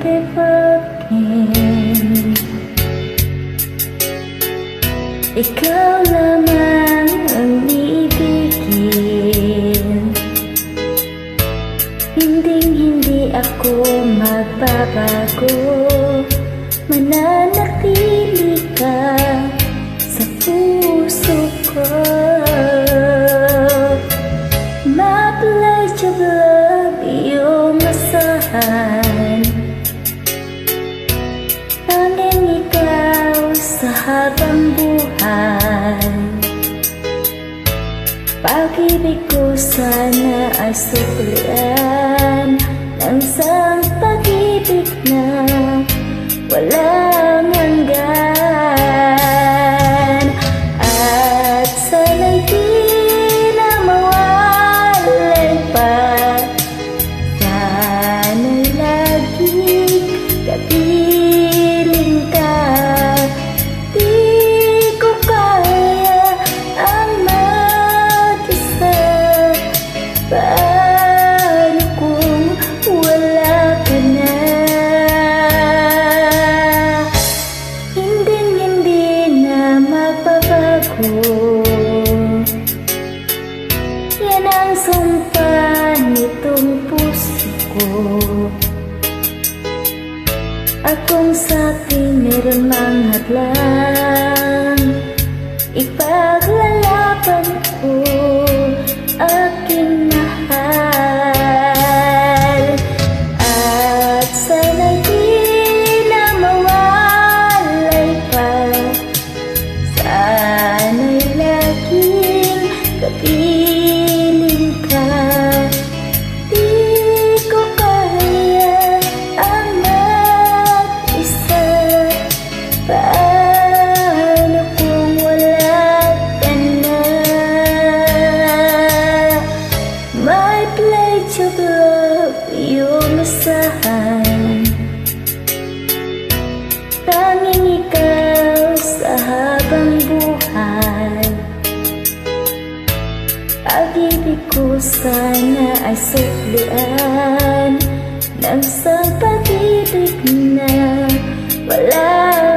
tibagin. Ikaw lamang ang ibigin. Hindi ako magbabago, mananatili ka sa puso ko. My pledge of love, iyong asahan. Tanging ikaw sa habang buhay. Pag-ibig ko sana ay suklian ng isang pag-ibig na walang hanggan. At sana'y di na mawalay pa. Sana'y laging kapiling ka. Di ko kaya ang mag-isa. Paano kung wala ka na? Hindi na magbabago. Yan ang sumpa nitong puso ko. At kung sa'kin meron mang hadlang, ipaglalaban ko aking mahal. At sana'y di na mawalay pa. Sana'y laging kapiling ka. Di ko kaya ang mag-isa. Paano kung wala ka na? My pledge of love, iyong asahan. Tanging ikaw sa habang buhay. Pag-ibig ko sana ay suklian ng isang pag-ibig na wala